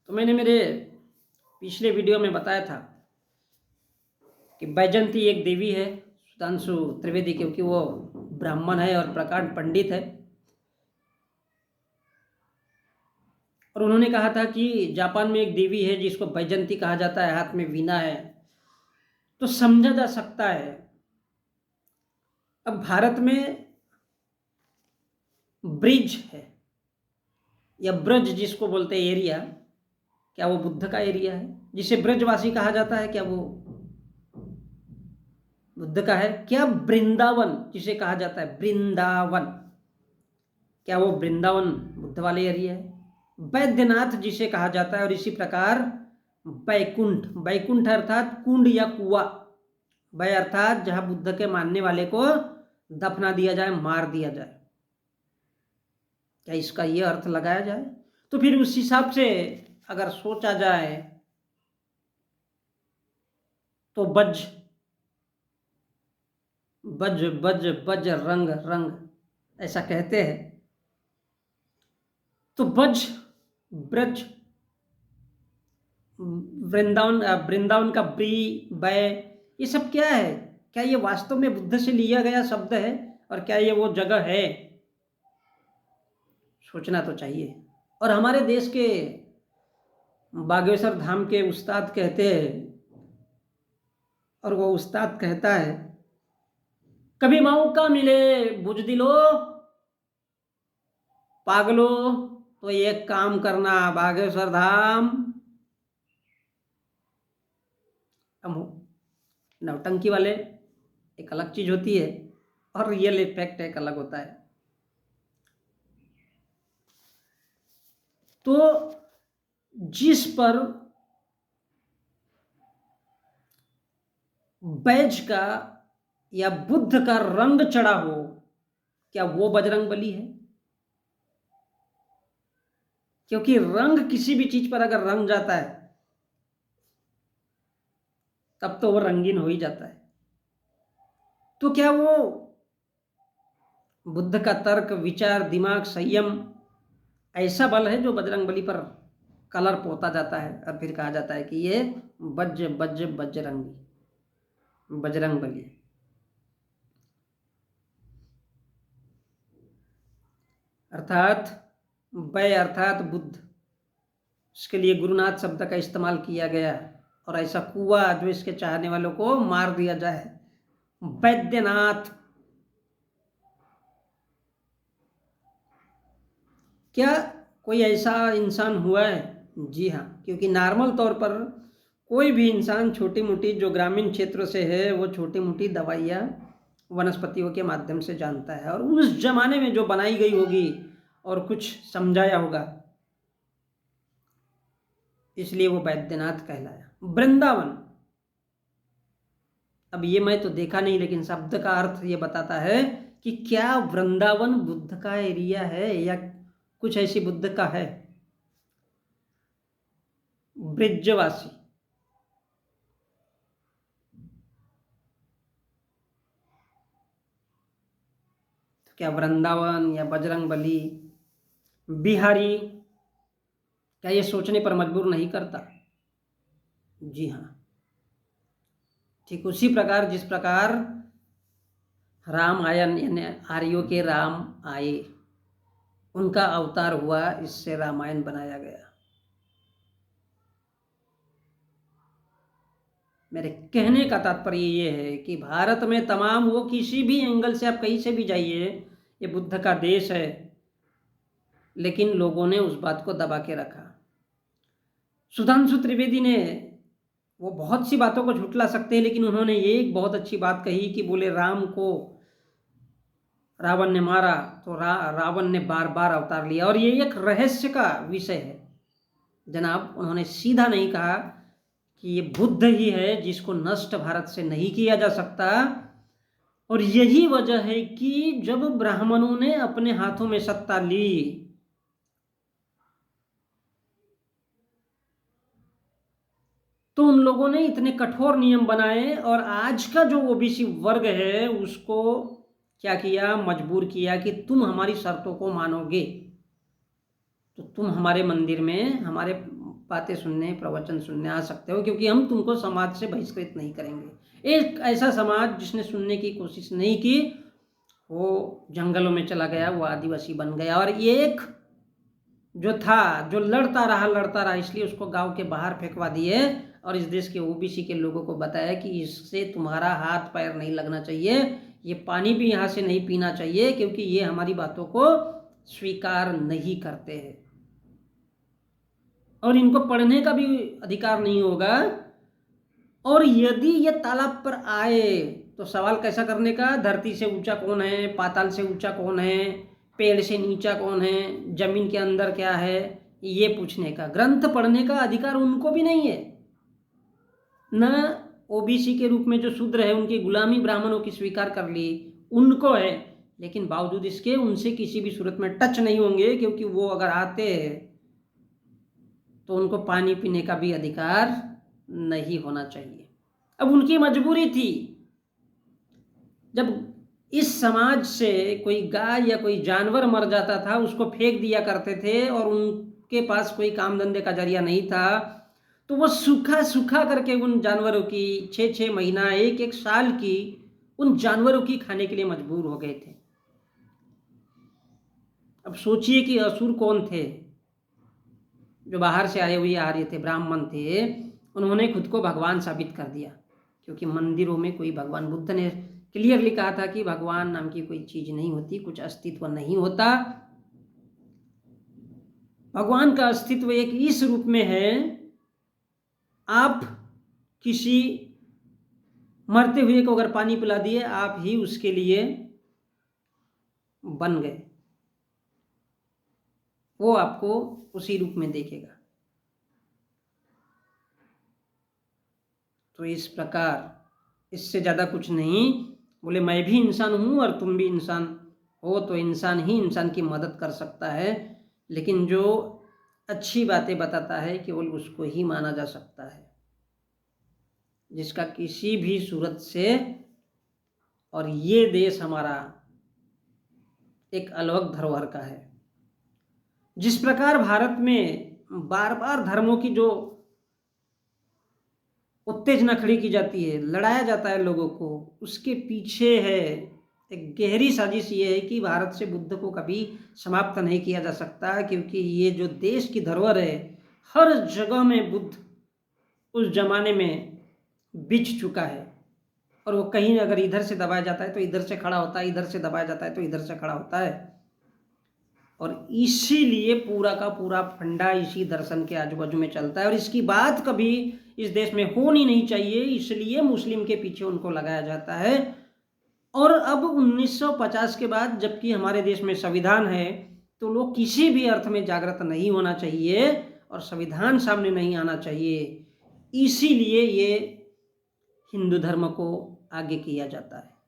तो मैंने मेरे पिछले वीडियो में बताया था कि बैजंती एक देवी है, सुधांशु त्रिवेदी, क्योंकि वो ब्राह्मण है और प्रकांड पंडित है। और उन्होंने कहा था कि जापान में एक देवी है जिसको बैजंती कहा जाता है, हाथ में वीणा है, तो समझा जा सकता है। अब भारत में ब्रिज है या ब्रज जिसको बोलते हैं एरिया, क्या वो बुद्ध का एरिया है? जिसे ब्रजवासी कहा जाता है, क्या वो बुद्ध का है? क्या वृंदावन जिसे कहा जाता है वृंदावन, क्या वो वृंदावन बुद्ध वाले एरिया है? बैद्यनाथ जिसे कहा जाता है, और इसी प्रकार बैकुंठ, बैकुंठ अर्थात कुंड या कुआ, वह अर्थात जहां बुद्ध के मानने वाले को दफना दिया जाए, मार दिया जाए। क्या इसका यह अर्थ लगाया जाए? तो फिर उस हिसाब से अगर सोचा जाए तो बज बज बज बज रंग रंग ऐसा कहते हैं। तो बज, ब्रज, वृंदावन, वृंदावन का ब्री, बै, ये सब क्या है? क्या ये वास्तव में बुद्ध से लिया गया शब्द है और क्या ये वो जगह है? सोचना तो चाहिए। और हमारे देश के बागेश्वर धाम के उस्ताद कहते हैं, और वो उस्ताद कहता है, कभी मौका मिले बुजदिलो पागलो तो एक काम करना, बागेश्वर धाम। नौटंकी वाले एक अलग चीज होती है और रियल इफेक्ट एक अलग होता है। तो जिस पर बैज का या बुद्ध का रंग चढ़ा हो, क्या वो बजरंग बली है? क्योंकि रंग, किसी भी चीज पर अगर रंग जाता है तब तो वो रंगीन हो ही जाता है। तो क्या वो बुद्ध का तर्क, विचार, दिमाग, संयम ऐसा बल है जो बजरंग बली पर कलर पोता जाता है और फिर कहा जाता है कि ये बज बज बजरंगी, बजरंग बली? अर्थात बै अर्थात बुद्ध, इसके लिए गुरुनाथ शब्द का इस्तेमाल किया गया है। और ऐसा कुआ जो इसके चाहने वालों को मार दिया जाए, बैद्यनाथ। क्या कोई ऐसा इंसान हुआ है? जी हाँ, क्योंकि नॉर्मल तौर पर कोई भी इंसान छोटी मोटी जो ग्रामीण क्षेत्र से है वो छोटी मोटी दवाइयाँ वनस्पतियों के माध्यम से जानता है, और उस जमाने में जो बनाई गई होगी और कुछ समझाया होगा, इसलिए वो बैद्यनाथ कहलाया। वृंदावन, अब ये मैं तो देखा नहीं, लेकिन शब्द का अर्थ ये बताता है कि क्या वृंदावन बुद्ध का एरिया है या कुछ ऐसी बुद्ध का है? ब्रिजवासी, तो क्या वृंदावन या बजरंग बली, बिहारी, क्या ये सोचने पर मजबूर नहीं करता? जी हाँ। ठीक उसी प्रकार जिस प्रकार राम आयन यानी आर्यों के राम आए, उनका अवतार हुआ, इससे रामायण बनाया गया। मेरे कहने का तात्पर्य ये है कि भारत में तमाम, वो किसी भी एंगल से आप कहीं से भी जाइए, ये बुद्ध का देश है, लेकिन लोगों ने उस बात को दबा के रखा। सुधांशु त्रिवेदी ने, वो बहुत सी बातों को झुठला सकते हैं, लेकिन उन्होंने ये एक बहुत अच्छी बात कही कि बोले राम को रावण ने मारा तो रावण ने बार बार अवतार लिया, और ये एक रहस्य का विषय है जनाब। उन्होंने सीधा नहीं कहा कि ये बुद्ध ही है जिसको नष्ट भारत से नहीं किया जा सकता। और यही वजह है कि जब ब्राह्मणों ने अपने हाथों में सत्ता ली, तो उन लोगों ने इतने कठोर नियम बनाए, और आज का जो ओबीसी वर्ग है उसको क्या किया? मजबूर किया कि तुम हमारी शर्तों को मानोगे तो तुम हमारे मंदिर में, हमारे बातें सुनने, प्रवचन सुनने आ सकते हो, क्योंकि हम तुमको समाज से बहिष्कृत नहीं करेंगे। एक ऐसा समाज जिसने सुनने की कोशिश नहीं की वो जंगलों में चला गया, वो आदिवासी बन गया। और एक जो था, जो लड़ता रहा, इसलिए उसको गांव के बाहर फेंकवा दिए और इस देश के ओबीसी के लोगों को बताया कि इससे तुम्हारा हाथ पैर नहीं लगना चाहिए, ये पानी भी यहाँ से नहीं पीना चाहिए, क्योंकि ये हमारी बातों को स्वीकार नहीं करते हैं और इनको पढ़ने का भी अधिकार नहीं होगा। और यदि ये तालाब पर आए तो सवाल कैसा करने का, धरती से ऊंचा कौन है, पाताल से ऊंचा कौन है, पेड़ से नीचा कौन है, जमीन के अंदर क्या है, ये पूछने का। ग्रंथ पढ़ने का अधिकार उनको भी नहीं है। न ओबीसी के रूप में जो शूद्र है उनकी गुलामी ब्राह्मणों की स्वीकार कर ली, उनको है, लेकिन बावजूद इसके उनसे किसी भी सूरत में टच नहीं होंगे, क्योंकि वो अगर आते हैं तो उनको पानी पीने का भी अधिकार नहीं होना चाहिए। अब उनकी मजबूरी थी, जब इस समाज से कोई गाय या कोई जानवर मर जाता था उसको फेंक दिया करते थे और उनके पास कोई काम धंधे का जरिया नहीं था, तो वो सूखा सूखा करके उन जानवरों की 6-6 महीना, 1-1 साल की उन जानवरों की खाने के लिए मजबूर हो गए थे। अब सोचिए कि असुर कौन थे, जो बाहर से आए हुए आर्य थे, ब्राह्मण थे, उन्होंने खुद को भगवान साबित कर दिया, क्योंकि मंदिरों में कोई भगवान, बुद्ध ने क्लियरली कहा था कि भगवान नाम की कोई चीज नहीं होती, कुछ अस्तित्व नहीं होता। भगवान का अस्तित्व एक इस रूप में है, आप किसी मरते हुए को अगर पानी पिला दिए, आप ही उसके लिए बन गए, वो आपको उसी रूप में देखेगा। तो इस प्रकार, इससे ज़्यादा कुछ नहीं। बोले मैं भी इंसान हूँ और तुम भी इंसान हो, तो इंसान ही इंसान की मदद कर सकता है, लेकिन जो अच्छी बातें बताता है केवल उसको ही माना जा सकता है, जिसका किसी भी सूरत से। और ये देश हमारा एक अलग धरोहर का है। जिस प्रकार भारत में बार बार धर्मों की जो उत्तेजना खड़ी की जाती है, लड़ाया जाता है लोगों को, उसके पीछे है एक गहरी साजिश ये है कि भारत से बुद्ध को कभी समाप्त नहीं किया जा सकता, क्योंकि ये जो देश की धरोहर है, हर जगह में बुद्ध उस जमाने में बिछ चुका है। और वो कहीं अगर इधर से दबाया जाता है तो इधर से खड़ा होता है, इधर से दबाया जाता है तो इधर से खड़ा होता है। और इसीलिए पूरा का पूरा फंडा इसी दर्शन के आजू बाजू में चलता है, और इसकी बात कभी इस देश में होनी नहीं चाहिए, इसलिए मुस्लिम के पीछे उनको लगाया जाता है। और अब 1950 के बाद जबकि हमारे देश में संविधान है, तो लोग किसी भी अर्थ में जागृत नहीं होना चाहिए और संविधान सामने नहीं आना चाहिए। इसीलिए ये हिंदू धर्म को आगे किया जाता है।